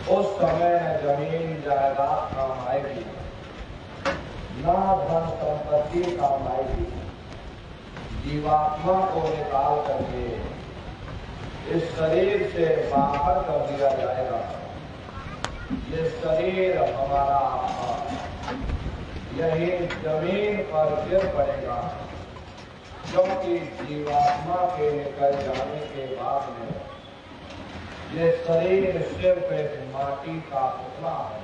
उस समय न जमीन जायदाद काम आएगी, ना धन संपत्ति काम आएगी। जीवात्मा को निकाल करके इस शरीर से बाहर कर दिया जाएगा। ये शरीर हमारा आत्मा यही जमीन पर गिर पड़ेगा, क्योंकि जीवात्मा के निकल जाने के बाद में ये शरीर सिर्फ एक माटी का टुकड़ा है,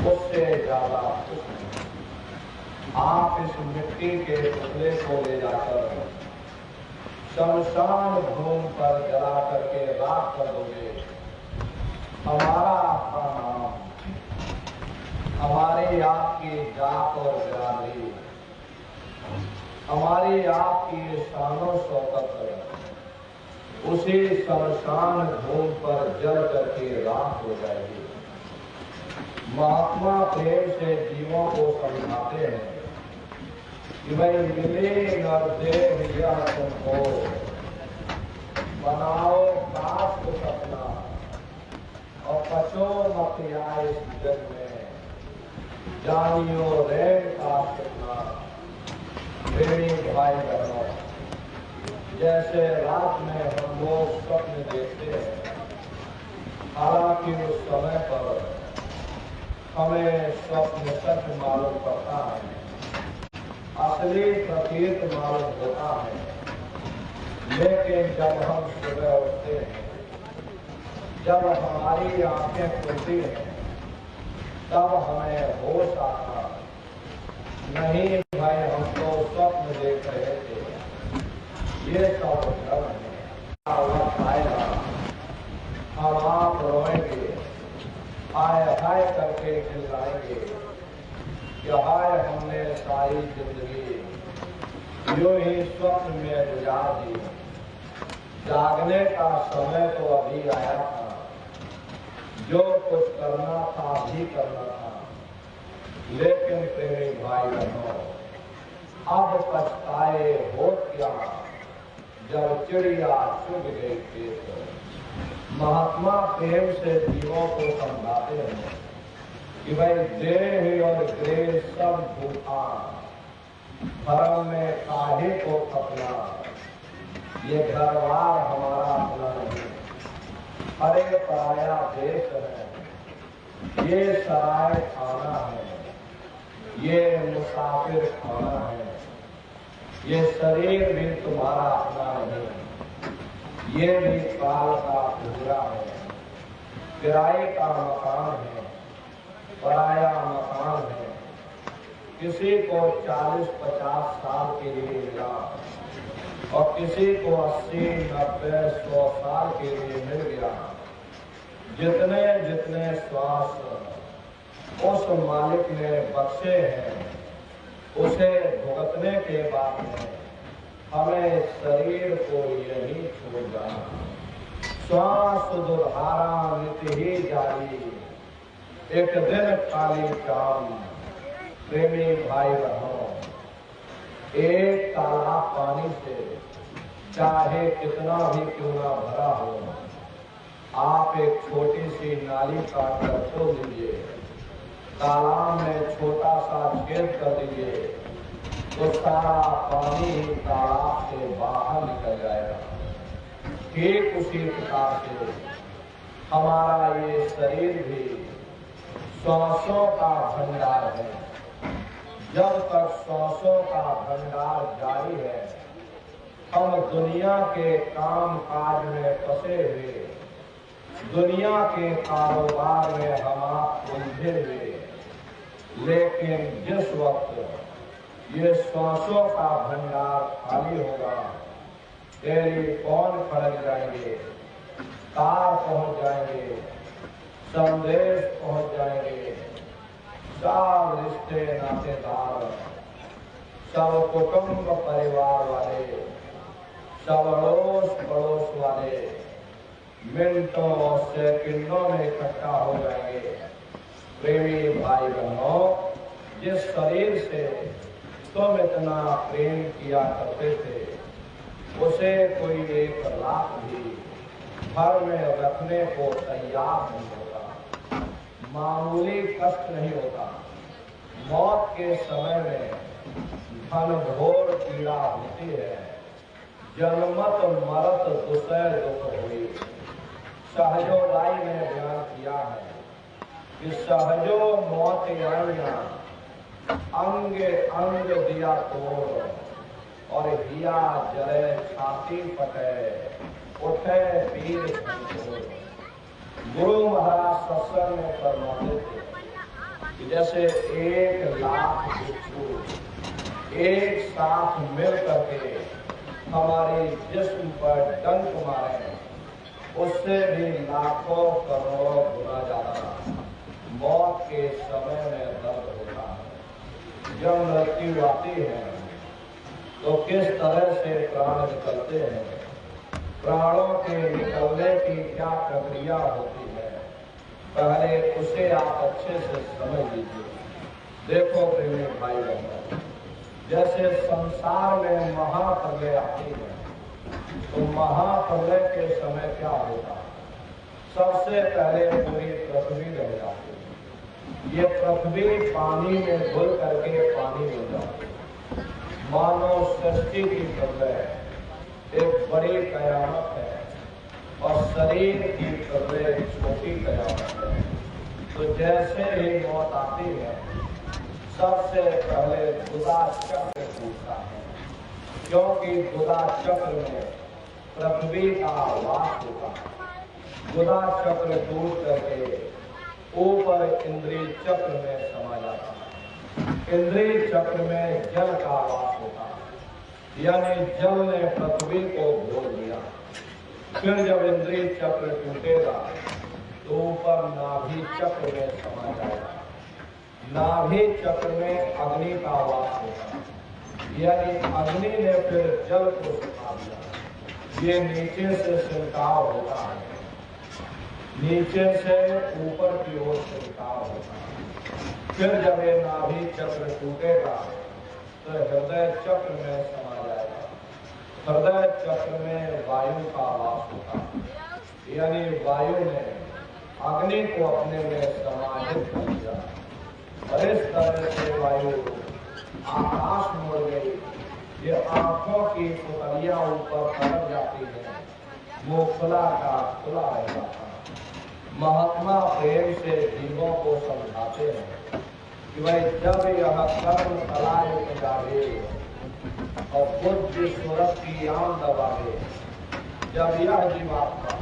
उससे ज्यादा कुछ नहीं। आप इस मिट्टी के टुकड़े को ले जाकर शमशान भूमि पर जला करके राख कर दोगे। हमारा आपका नाम, हमारी आपकी जात और बिरादरी, हमारी आपकी शानो शौकत उसी शमशान भूमि पर जल करके राख हो जाएगी। महात्मा प्रेम से जीवों को समझाते हैं कि भाई मिले नर देव यह तुमको, बनाओ काश सपना और पचो मत आए इस जग में, जानियो रैन का सपना। प्रेमी भाई बहनों, जैसे रात में हम लोग स्वप्न देखते हैं, हालांकि उस समय पर हमें स्वप्न सच मालूम पड़ता है, असली प्रतीत मालूम होता है। लेकिन जब हम सुबह उठते हैं, जब हमारी आंखें खुलती हैं, तब हमें होश आता नहीं भाई हम तो स्वप्न देख रहे थे, ये सब भ्रम है। वक्त आएगा हम आप रोएंगे, हाय हाय करके चिल्लाएंगे कि हाय हमने सारी जिंदगी यूं ही स्वप्न में गुजार दी। जागने का समय तो अभी आया था, जो कुछ करना था अभी करना था। लेकिन प्रेमी भाई बहनों, अब पछताए हो क्या जब चिड़िया चुग गई खेत। महात्मा प्रेम से जीवों को समझाते हैं कि भाई देह और गृह सब झूठा, धर्म में काहे को खपना। ये घरवार हमारा अपना नहीं, अरे पराया देश है, ये सराय खाना है, ये मुसाफिर खाना है। ये शरीर भी तुम्हारा अपना नहीं, ये भी काल का गुजरा है, किराए का मकान है, पराया मकान है। किसी को 40-50 साल के लिए मिला और किसी को 80-90-100 साल के लिए मिल गया। जितने जितने श्वास उस मालिक ने बख्शे हैं, उसे भुगतने के बाद में हमें शरीर को यही छोड़ जाना। श्वास दुर्हारा नित्य ही जारी, एक दिन खाली काम। प्रेमी भाई बहनों, एक तालाब पानी से चाहे कितना भी क्यों ना भरा हो, आप एक छोटी सी नाली काट कर छोड़ दीजिए, तालाब में छोटा सा छेद कर दीजिए, तो सारा पानी ही तालाब से बाहर निकल जाएगा। ठीक उसी प्रकार से हमारा ये शरीर भी श्वासों का भंडार है। जब तक श्वासों का भंडार जारी है, हम दुनिया के काम काज में फंसे हुए, दुनिया के कारोबार में हम आप उलझे हुए। लेकिन जिस वक्त ये श्वासों का भंडार खाली होगा, टेलीफोन खड़क जाएंगे, तार पहुंच जाएंगे, संदेश पहुंच जाएंगे, सब रिश्ते नातेदार, सब कुटुंब परिवार वाले, सब अड़ोस पड़ोस वाले मिनटों और सेकंडों में इकट्ठा हो जाएंगे। प्रेमी भाई बहनों, जिस शरीर से तुम इतना प्रेम किया करते थे, उसे कोई 1 लाख भी घर में रखने को तैयार नहीं होता। मामूली कष्ट नहीं होता। मौत के समय में घनघोर पीड़ा होती है। जन्मत मरत दुसह दुख हुई। सहजोदाई ने बयान किया है कि सहजो मौत आया, अंग अंग दिया तोड़, और हिया जले छाती फटे, उठे वीर घनघोर। गुरु महाराज सत्संग में फरमाते थे कि जैसे 1 लाख भिक्षु एक साथ मिल करके हमारे जिस्म पर डंक मारे, उससे भी लाखों करोड़ों गुना ज्यादा मौत के समय में दर्द होता है। जब मृत्यु आती है तो किस तरह से प्राण निकलते हैं, प्राणों के निकलने की क्या प्रक्रिया होती है, पहले उसे आप अच्छे से समझ लीजिए। देखो प्रेमी भाई बहनों, जैसे संसार में महाप्रलय आती है तो महाप्रलय के समय क्या होता है? सबसे पहले पूरी पृथ्वी रह जाती है। ये पृथ्वी पानी में घुल करके पानी बन जाती है। मानव सृष्टि की प्रलय एक बड़ी कयामत है और शरीर की प्रलय छोटी कयामत है। तो जैसे ही मौत आती है सबसे पहले गुदा चक्र टूटता है, क्योंकि गुदा चक्र में पृथ्वी का वास होता है। गुदा चक्र टूट करके ऊपर इंद्रिय चक्र में समा जाता है। इंद्रिय चक्र में जल का वास होता है, यानी जल ने पृथ्वी को घोल दिया। फिर जब इंद्रिय चक्र टूटेगा तो ऊपर नाभि चक्र में समा जाएगा। नाभि चक्र में अग्नि का वास होता है, यानी अग्नि ने फिर जल को सुखा दिया। ये नीचे से सिंकाव होता है, नीचे से ऊपर की ओर सिंकाव होता है। फिर जब ये नाभि चक्र टूटेगा तो हृदय चक्र में समा जाएगा। हृदय चक्र में वायु का वास होता है, यानी वायु ने अग्नि को अपने में समाहित कर दिया और इस तरह से वायु आकाश में उड़ गई। ये आंखों की पुतलियां ऊपर पलट जाती है, वो खुला का खुला रह जाता है। महात्मा प्रेम से जीवों को समझाते हैं कि भाई जब यह कर्म कलायुक्त जागे और बुद्धि सूरत की आम दबावे, जब यह जीवात्मा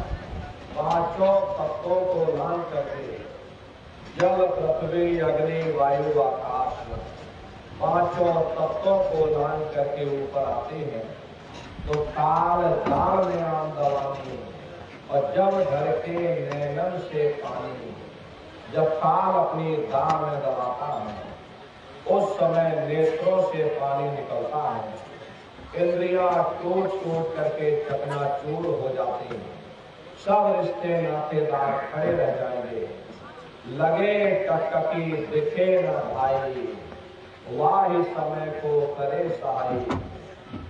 5 तत्वों को लान करके जल पृथ्वी अग्नि वायु आकाश 5 तत्वों को लान करके ऊपर आते हैं तो काल दाल में आम दबानी, और जब ढरके नैनन से पानी, जब काल अपनी दाल में दबाता है उस समय नेत्रों से पानी निकलता है। इंद्रियां टूट टूट करके चकनाचूर हो जाती हैं। सब रिश्ते नातेदार खड़े रह जाएंगे। लगे टकटकी दिखे न भाई, वाही समय को करे सहाई।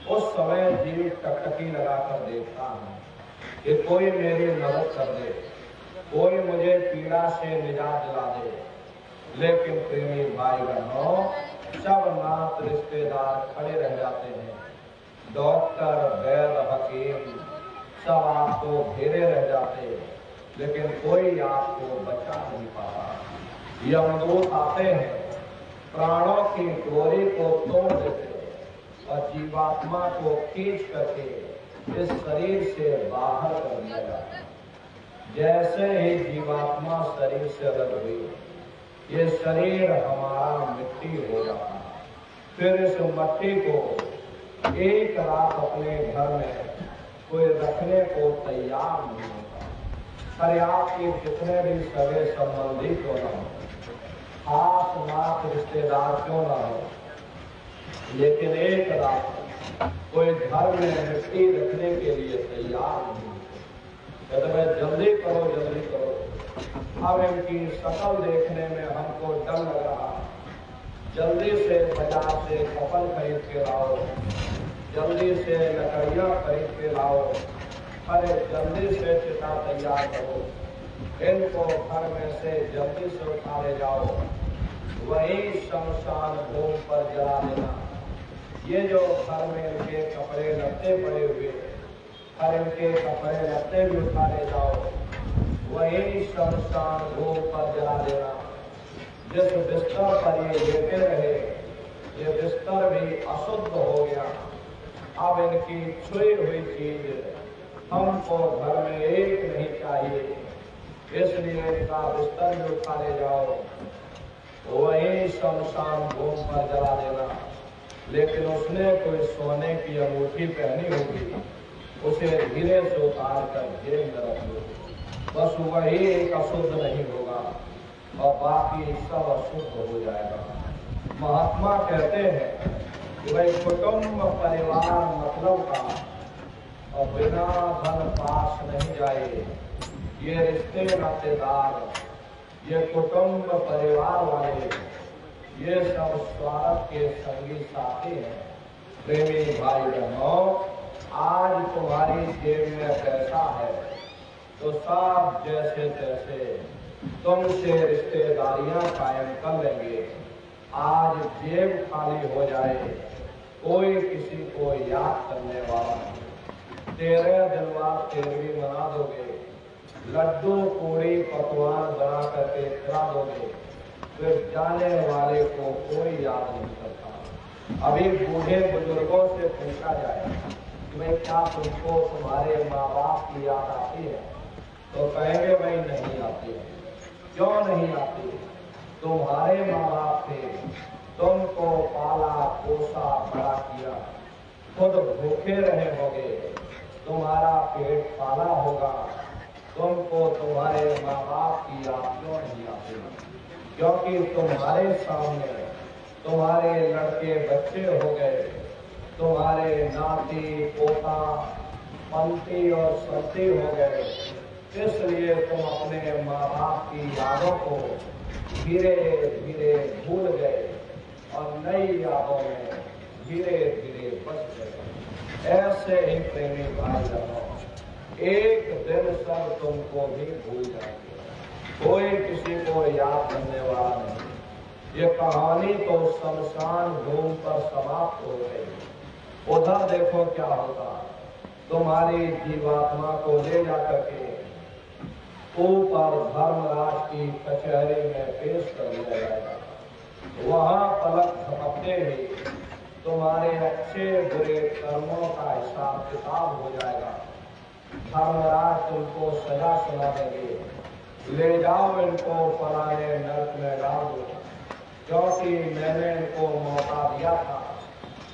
उस समय जीव टकटकी लगाकर देखता है कि कोई मेरी मदद कर दे, कोई मुझे पीड़ा से निजात दिला दे। लेकिन प्रेमी भाई बहनों, सब नात रिश्तेदार खड़े रह जाते हैं। डॉक्टर वैद हकीम सब आपको घेरे रह जाते, लेकिन कोई आपको बचा नहीं पाता। यमदूत आते हैं, प्राणों की डोरी को तोड़ देते और जीवात्मा को खींच करके इस शरीर से बाहर कर दिया जाता है। जैसे ही जीवात्मा शरीर से अलग हुई, ये शरीर हमारा मिट्टी हो जाता है। फिर इस मिट्टी को एक रात अपने घर में कोई रखने को तैयार नहीं होता। अरे आपके जितने भी सगे संबंधी क्यों ना हो, खास नात रिश्तेदार क्यों ना हो, लेकिन एक रात कोई घर में मिट्टी रखने के लिए तैयार नहीं होता। कहते मैं जल्दी करो जल्दी करो। अब इनकी शक्ल देखने में हमको डर लग रहा, जल्दी से बाजार से कपल खरीद के लाओ, जल्दी से लकड़ियां खरीद के लाओ, अरे जल्दी से चिता तैयार करो। इनको घर में से जल्दी से उठा ले जाओ, वही शमशान भूमि पर जला देना। ये जो घर में इनके कपड़े लत्ते पड़े हुए, हर इनके कपड़े लत्ते भी उठा ले जाओ, वही शमशान भूमि पर जला देना। जिस बिस्तर पर ये लेटे रहे, ये बिस्तर भी अशुद्ध हो गया। अब इनकी छुई हुई चीज हमको घर में एक नहीं चाहिए, इसलिए इनका बिस्तर भी उठा ले जाओ, वही शमशान भूमि पर जला देना। लेकिन उसने कोई सोने की अंगूठी पहनी होगी, उसे धीरे से उतार कर जेब में रख लो, बस वही एक अशुद्ध नहीं होगा और बाकी सब अशुद्ध हो जाएगा। महात्मा कहते हैं कि भाई कुटुंब परिवार मतलब का और बिना धन पास नहीं जाए। ये रिश्ते नातेदार, ये कुटुंब परिवार वाले, ये सब स्वार्थ के संगी साथी हैं। प्रेमी भाई बहनों, आज तुम्हारी जेब में पैसा है तो सब जैसे तैसे तुमसे रिश्तेदारियां कायम कर लेंगे। आज जेब खाली हो जाए, कोई किसी को याद करने वाला नहीं। 13 दिन बाद 13वीं मना दोगे, लड्डू पूड़ी पकवान बना करके खिला दोगे, फिर जाने वाले को कोई याद नहीं करता। अभी बूढ़े बुजुर्गों से पूछा जाए कि भाई क्या तुमको तुम्हारे माँ बाप की याद आती है, तो कहेंगे भाई नहीं आती है। क्यों नहीं आती? तुम्हारे माँ बाप थे, तुमको पाला पोसा बड़ा किया, खुद भूखे रहे होगे, तुम्हारा पेट पाला होगा, तुमको तुम्हारे माँ बाप की याद क्यों नहीं आती? क्योंकि तुम्हारे सामने तुम्हारे लड़के बच्चे हो गए, तुम्हारे नाती पोता पंती और सती हो गए, इसलिए तुम अपने माँ बाप की यादों को धीरे धीरे भूल गए और नई यादों में धीरे धीरे बच गए। ऐसे ही प्रेमी भाई बहनों, एक दिन सब तुमको भी भूल जाएंगे, कोई किसी को याद करने वाला नहीं। ये कहानी तो शमशान भूमि पर समाप्त हो गई। उधर देखो क्या होगा, तुम्हारी जीवात्मा को ले जाकर के ऊपर धर्मराज की कचहरी में पेश कर दिया जाएगा। वहां पलक झपकते ही तुम्हारे अच्छे बुरे कर्मों का हिसाब किताब हो जाएगा। धर्मराज तुमको सजा सुना देंगे, ले जाओ इनको फलाने नरक में डाल दो, क्योंकि मैंने इनको मौका दिया था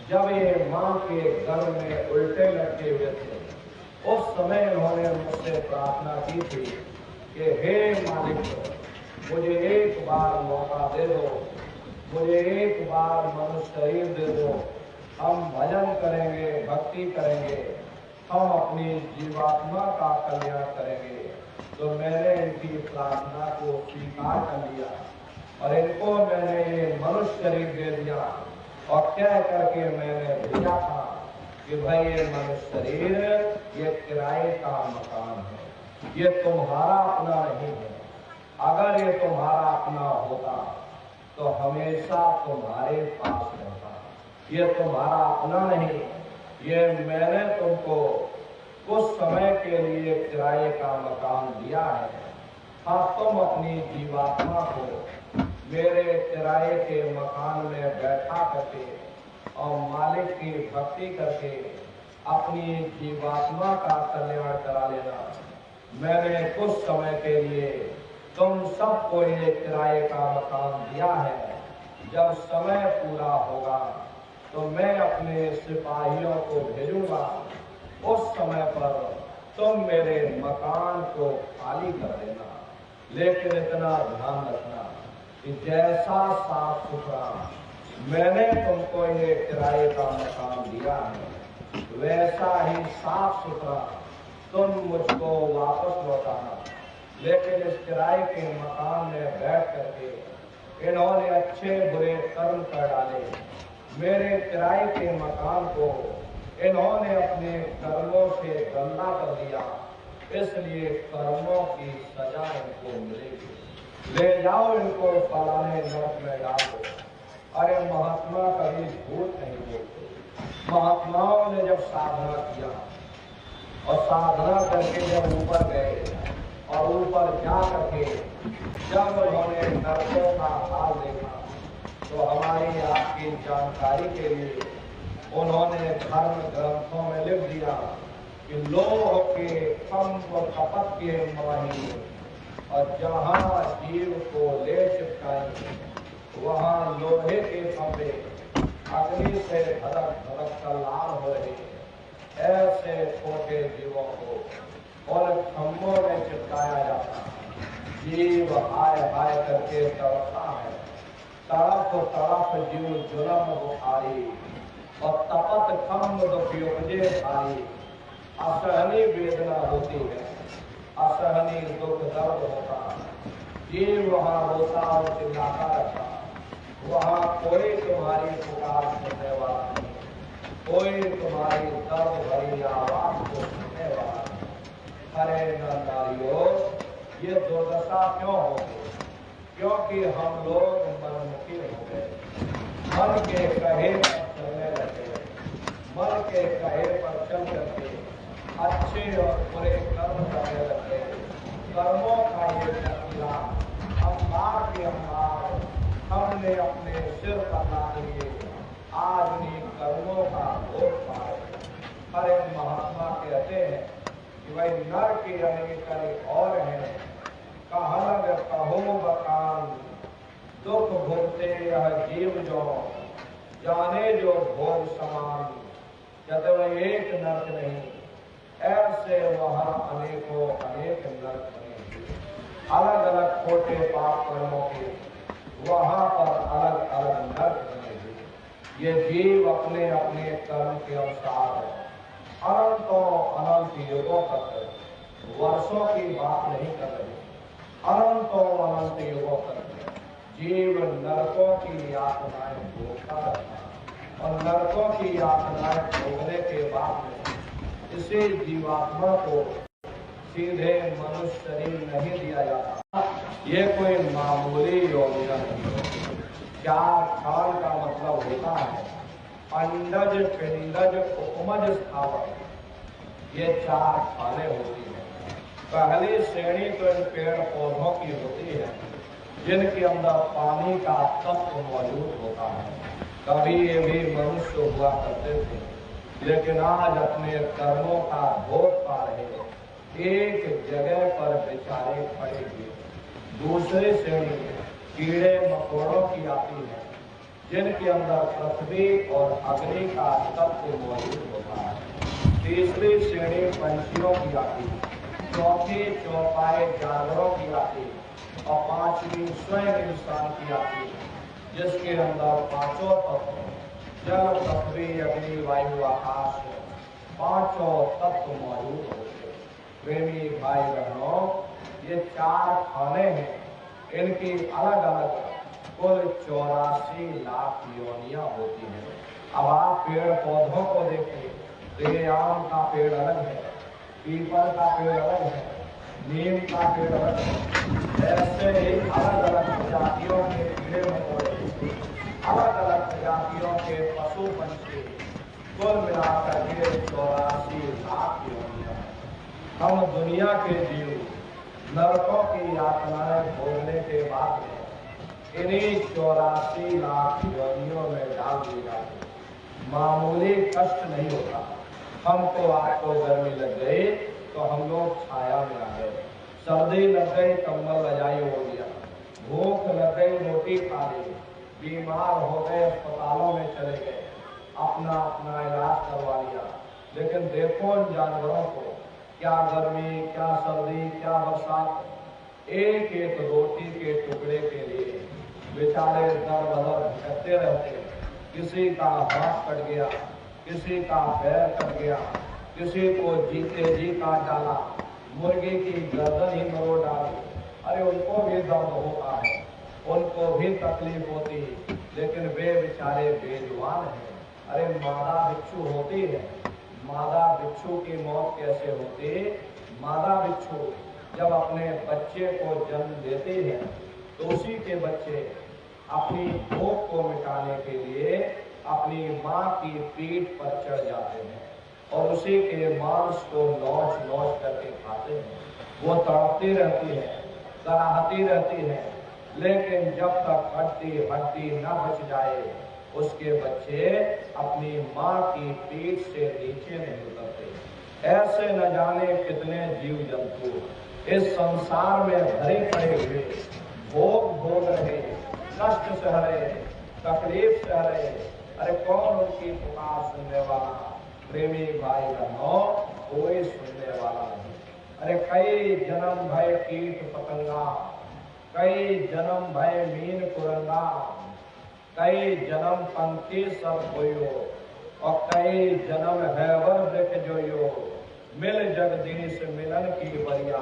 जब ये मां के गर्भ में उल्टे लटके हुए थे। उस समय उन्होंने मुझसे प्रार्थना की थी कि हे मालिक, मुझे एक बार मौका दे दो, मुझे एक बार मनुष्य शरीर दे दो, हम भजन करेंगे, भक्ति करेंगे, हम अपनी जीवात्मा का कल्याण करेंगे। तो मैंने इनकी प्रार्थना को स्वीकार कर लिया और इनको मैंने ये मनुष्य शरीर दे दिया और कह करके मैंने भेजा था कि भाई ये मनुष्य शरीर ये किराए का मकान है, ये तुम्हारा अपना नहीं है। अगर ये तुम्हारा अपना होता तो हमेशा तुम्हारे पास रहता। ये तुम्हारा अपना नहीं, ये मैंने तुमको कुछ समय के लिए किराए का मकान दिया है। हाँ, तुम अपनी जीवात्मा को मेरे किराए के मकान में बैठा करके और मालिक की भक्ति करके अपनी जीवात्मा का कल्याण करा लेना। मैंने कुछ समय के लिए तुम सबको ये किराए का मकान दिया है। जब समय पूरा होगा तो मैं अपने सिपाहियों को भेजूंगा, उस समय पर तुम मेरे मकान को खाली कर देना। लेकिन इतना ध्यान रखना कि जैसा साफ सुथरा मैंने तुमको ये किराए का मकान दिया है, वैसा ही साफ सुथरा तुम मुझको वापस लौटाना। लेकिन इस किराए के मकान में बैठ करके इन्होंने अच्छे बुरे कर्म कर डाले। मेरे किराए के मकान को इन्होंने अपने कर्मों से गंदा कर दिया। इसलिए कर्मों की सजा इनको मिलेगी। ले जाओ इनको फलाने नरक में डालो। अरे महात्मा कभी झूठ नहीं बोलते। महात्माओं ने जब साधना किया और साधना करके जब ऊपर गए और ऊपर जा करके जब उन्होंने नरकों का हाल देखा तो हमारी आपकी जानकारी के लिए उन्होंने धर्म ग्रंथों में लिख दिया कि लोह के कंप कपट के माही और जहाँ जीव को ले चिपकाएंगे वहाँ लोहे के खंभे अग्नि से धड़क धड़क का लाल हो रहे हैं। ऐसे छोटे जीवों को और खम्भों में चिपकाया जाता जीव हाय हाय करके तड़पता है। तड़प तड़प जीव जुलम बुखारी और तपत खम्भ दुखयोजे भारी। असहनीय वेदना होती है, असहनीय दुख दर्द होता। जीव वहाँ रोता और चिल्लाता रहता। वहाँ कोई तुम्हारी पुकार सुनने वाला नहीं, कोई तुम्हारी दर्द भरी आवाज को सुनने वाला नहीं। अरे नारियों, ये दुर्दशा क्यों हो गई? क्योंकि हम लोग मनमुखी हो गए, मन के कहे पर चलने लगे, मन के कहे पर चल करके अच्छे और बुरे कर्म करने लगे। कर्मों का ये नतीजा अंबार के अंबार हमने अपने सिर पर ला लिए। आज भी कर्मों का भोग पाए। हरे महात्मा कहते हैं कि भाई नर की अनेक और हैं, कहलग कहो बकान दुख भोगते यह जीव जो जाने जो भोग समान। यदि एक नरक नहीं, ऐसे वहाँ अनेकों अनेक नरक बने। अलग अलग छोटे पाप कर्मों के वहाँ पर अलग अलग नरक बने। ये जीव अपने अपने कर्म के अनुसार अनंतों अनंत युगों तक, वर्षों की बात नहीं कर रहे, अनंतों अनंत युगों तक जीव नरकों की यातनाएं भोगता रहता। और नरकों की यातनाएं भोगने के बाद में इसे जीवात्मा को सीधे मनुष्य शरीर नहीं दिया जाता। ये कोई मामूली योजना नहीं है। चार खान का मतलब होता है अंडज पिंडज उपमज स्थावर। ये चार खाने होती है। पहली श्रेणी तो इन पेड़ पौधों की होती है जिनके अंदर पानी का तत्व मौजूद होता है। कभी ये भी मनुष्य हुआ करते थे, लेकिन आज अपने कर्मों का भोग पा रहे एक जगह पर बेचारे खड़े हुए। दूसरी श्रेणी कीड़े मकोड़ों की आती है जिनके अंदर पृथ्वी और अग्नि का तत्व मौजूद होता है। तीसरी श्रेणी पंछियों की आती है। चौथी चौपाए जानवरों की आती है और पांचवी स्वयं इंसान की आती है जिसके अंदर पांचों तत्व जल पृथ्वी अग्नि वायु आकाश पांचों तत्व मौजूद होते। प्रेमी भाई बहनों, ये चार खाने हैं। इनकी अलग अलग कुल 84 लाख योनियां होती हैं। अब आप पेड़ पौधों को देखिए तो ये आम का पेड़ अलग है, पीपल का पेड़ अलग है, नीम का पेड़ अलग है। ऐसे ही अलग अलग प्रजातियों के कीड़े मकोड़े, अलग अलग प्रजातियों के पशु पंछी, कुल मिलाकर के 84 लाख योनियां। हम दुनिया के जीव नरकों की यातनाएं भोगने के बाद में इन्हीं 84 लाख योनियों में डाल दिए जाते। मामूली कष्ट नहीं होता। हमको आपको गर्मी लग गई तो हम लोग छाया में आ गए, सर्दी लग गई कंबल रजाई हो गया, भूख लग गई रोटी खा ली, बीमार हो गए अस्पतालों में चले गए, अपना अपना इलाज करवा लिया। लेकिन देखो इन जानवरों को, क्या गर्मी, क्या सर्दी, क्या बरसात, एक एक रोटी के टुकड़े के लिए बेचारे दर बदर भटकते रहते। किसी का हाथ कट गया, किसी का पैर कट गया, किसी को जीते जी काट डाला, मुर्गी की गर्दन ही मरोड़ डाली। अरे उनको भी दर्द होता है, उनको भी तकलीफ होती, लेकिन वे बेचारे बेजुबान हैं। अरे मादा बिच्छू होती है, मादा बिच्छू की मौत कैसे होती? मादा बिच्छू जब अपने बच्चे को जन्म देती है तो उसी के बच्चे अपनी भूख को मिटाने के लिए अपनी माँ की पीठ पर चढ़ जाते हैं और उसी के मांस को नोच नोच करके खाते हैं। वो तड़पती रहती है, कराहती रहती है, लेकिन जब तक हड्डी हड्डी न बच जाए उसके बच्चे अपनी माँ की पीठ से नीचे नहीं उतरते। ऐसे न जाने कितने जीव जंतु इस संसार में भरे पड़े हुए भोग रहे, कष्ट सह रहे, तकलीफ सह रहे। अरे कौन उनकी पुकार सुनने वाला? प्रेमी भाई बहनों, कोई सुनने वाला नहीं। अरे कई जन्म भय कीट पतंगा, कई जन्म भय मीन कुरंगा, कई जन्म पंखी सब होयो और कई जन्म है वर देख जोयो। मिल जगदीश मिलन की बरिया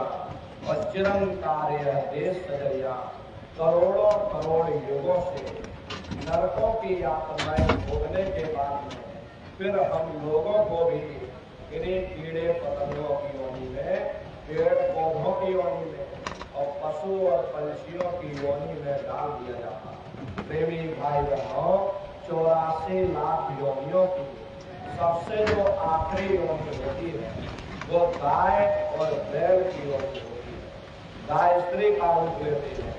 और चिरंकार यह देश सजरिया। करोड़ों करोड़ युगों से नरकों की यातनाएं भोगने के बाद में फिर हम लोगों को भी इन्हीं कीड़े पतंगों की योनि में, पेड़ पौधों की योनि में और पशु और पंछियों की योनि में डाल दिया जाता। प्रेमी भाई बहनों, 84 लाख योनियों की सबसे जो आखिरी योनि होती है वो गाय और बैल की योनि होती है। गाय स्त्री का रूप लेती है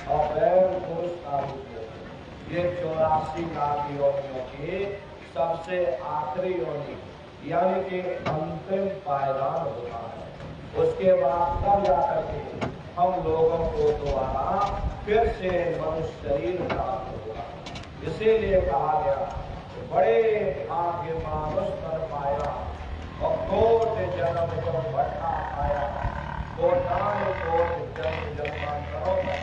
और बैल पुरुष का रूप लेती है। ये 84 लाख योनियों की सबसे आखिरी योनि यानी कि अंतिम पायदान होता है। उसके बाद तब जाकर के हम लोगों को दोबारा फिर से मनुष्य शरीर प्राप्त होगा। इसीलिए कहा गया बड़े भाग्य मानुष कर पाया और कोट जन्म जो भट्टा पाया, कोटान कोट जन्म जन्मांतरों में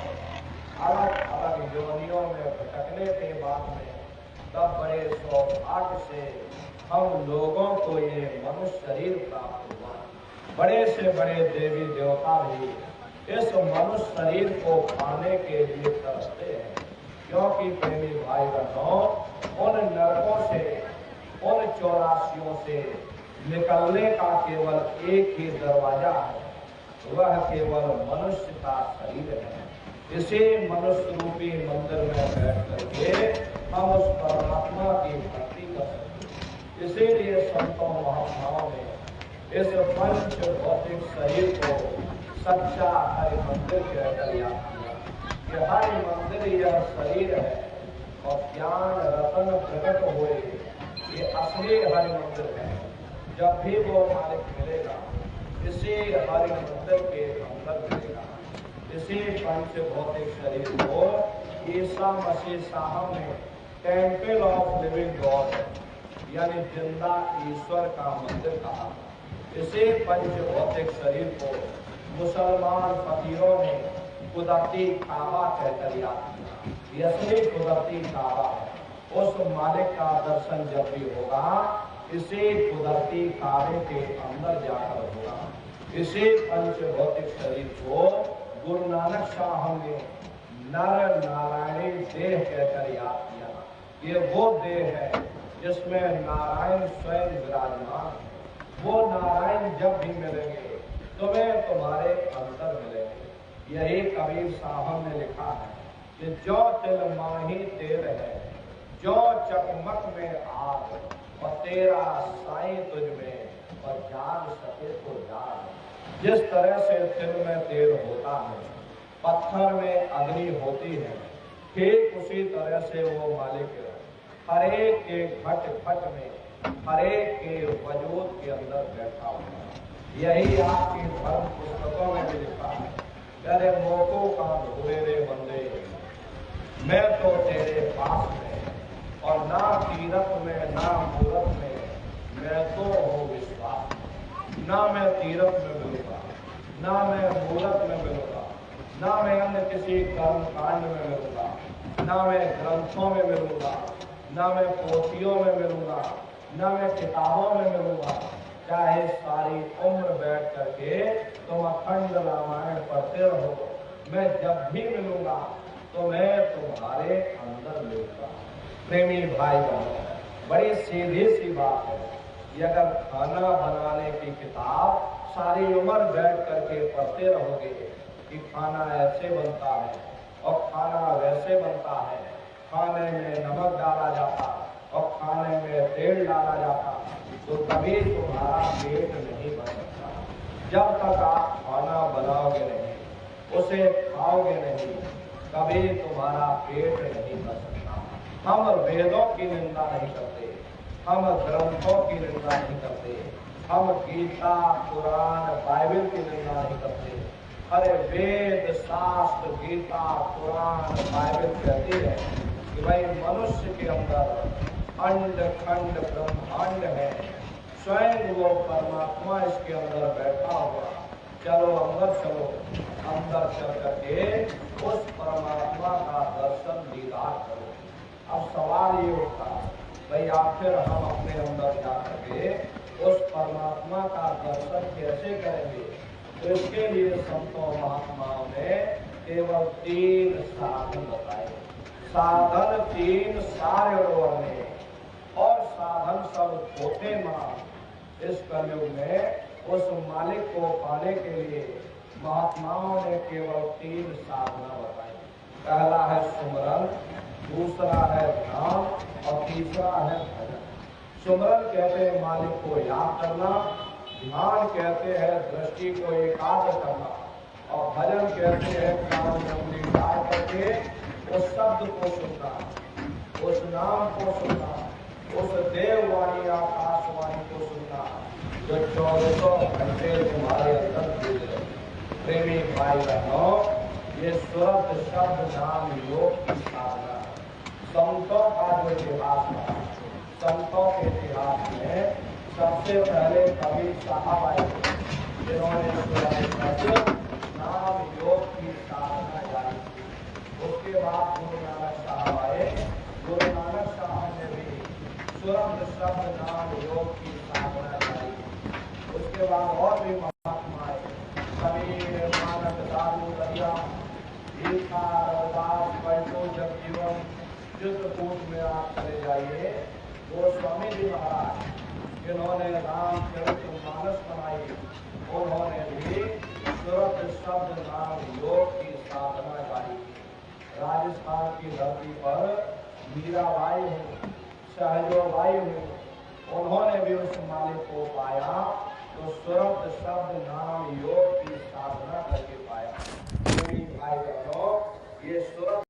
अलग अलग योनियों में भटकने के बाद में तब बड़े सौभाग्य से हम लोगों को ये मनुष्य शरीर प्राप्त हुआ। बड़े से बड़े देवी देवता भी इस मनुष्य शरीर को पाने के लिए तरसते हैं, क्योंकि प्रेमी भाई बहनों, उन नरकों से, उन 84 से निकलने का केवल एक ही दरवाजा है, वह केवल मनुष्य का शरीर है। इसी मनुष्य रूपी मंदिर में बैठ करके हम उस परमात्मा की भक्ति कर सकते। इसीलिए संतों महात्माओं ने इस पंच भौतिक शरीर को सच्चा हरि मंदिर कहकर याद किया कि हरि मंदिर यह शरीर है और ज्ञान रतन प्रकट हुए ये असली हरि मंदिर है। जब भी वो मालिक मिलेगा इसी हरि मंदिर के अंदर मिलेगा। इसी पंच भौतिक शरीर को ईसा मसीह साहब ने टेम्पल ऑफ लिविंग गॉड यानी जिंदा ईश्वर का मंदिर कहा। इसी पंच भौतिक शरीर को मुसलमान फकीरों ने कुदरती काबा कहकर याद किया। ये असली कुदरती काबा है। उस मालिक का दर्शन जब भी होगा इसी कुदरती काबे के अंदर जाकर होगा। इसी पंच भौतिक शरीर को गुरु नानक साहब ने नर नारायणी देह कहकर याद किया। ये वो देह है जिसमें नारायण स्वयं विराजमान है। वो नारायण जब भी मिलेंगे तुम्हें तुम्हारे अंदर मिलेंगे। यही कबीर साहब ने लिखा है कि जो तिल माही तेल है, जो चकमक में आग और तेरा साईं तुझ में और जाग सके तो जाग। जिस तरह से तिल में तेल होता है, पत्थर में अग्नि होती है, ठीक उसी तरह से वो मालिक हरेक के घट घट में, हरेक के वजूद के अंदर बैठा हुआ है। यही आपकी धर्म पुस्तकों में भी लिखा है, अरे मोको का धोरे रे बंदे, मैं तो तेरे पास में और ना तीरथ में ना मूरत में मैं तो हूँ विश्वास। ना मैं तीरथ में मिलूंगा, ना मैं मूरत में मिलूंगा, ना मैं अन्य किसी कर्म कांड में मिलूंगा, ना मैं ग्रंथों में मिलूंगा, ना मैं पोथियों में मिलूंगा, ना मैं किताबों में मिलूंगा। चाहे सारी उम्र बैठ करके तुम अखंड रामायण पढ़ते रहो, मैं जब भी मिलूंगा तो मैं तुम्हारे अंदर मिलूंगा। प्रेमी भाई बहनों, बड़ी सीधी सी बात है। ये अगर खाना बनाने की किताब सारी उम्र बैठ करके पढ़ते रहोगे कि खाना ऐसे बनता है और खाना वैसे बनता है, खाने में नमक डाला जाता और खाने में तेल डाला जाता, तो कभी तुम्हारा पेट नहीं भर सकता। जब तक आप खाना बनाओगे नहीं, उसे खाओगे नहीं, कभी तुम्हारा पेट नहीं भर सकता। हम वेदों की निंदा नहीं करते, हम ग्रंथों की निंदा नहीं करते, हम गीता पुराण बाइबल की निंदा नहीं करते। अरे वेद शास्त्र गीता पुराण बाइबल कहती है कि भाई मनुष्य के अंदर अंड खंड ब्रह्मांड है, स्वयं वो परमात्मा इसके अंदर बैठा हुआ। चलो अंदर चलो, अंदर चल करके उस परमात्मा का दर्शन दीदार करो। अब सवाल ये उठता भाई आखिर हम अपने अंदर जा करके उस परमात्मा का दर्शन कैसे करेंगे? तो इसके लिए संतों महात्माओं ने केवल 3 साधन बताए। साधन 3 सारे ने और साधन सब होते मान। इस कलयुग में उस मालिक को पाने के लिए महात्माओं ने केवल 3 साधना बताई। पहला है सुमरन, दूसरा है ध्यान और तीसरा है भजन। सुमरन कहते हैं मालिक को याद करना, ध्यान कहते हैं दृष्टि को एकाग्र करना और भजन कहते हैं कान में उंगली डाल करके उस शब्द को सुनना, उस नाम को सुनना, उस देववाणी आकाशवाणी को सुनना जो 24 घंटे तुम्हारे अंदर जुड़ रहे। प्रेमी भाई बहनों, ये सुरत शब्द नाम योग की साधना। संतों का जो इतिहास है, संतों के इतिहास में सबसे पहले कवि साहब आए जिन्होंने सुरत नाम योग की साधना जारी की। उसके बाद गुरु नानक साहब आए। गुरु नानक साहब ने भी सुरत शब्द नाम योग की साधना जारी की। उसके बाद और भी महात्मा आए, कबीर, नानक, दारू, दरिया, गीता, रविदास, बैठो जगजीवन, चित्रकूट में आप चले जाइए। गोस्वामी जी महाराज जिन्होंने रामचरितमानस बनाई, उन्होंने भी सुरत शब्द नाम योग की साधना जारी की। राजस्थान की धरती पर मीराबाई हुई, सहजोबाई हुई, उन्होंने भी उस मालिक को पाया तो सुरत शब्द नाम योग की साधना करके पाया। भाई बहनों, ये सुरत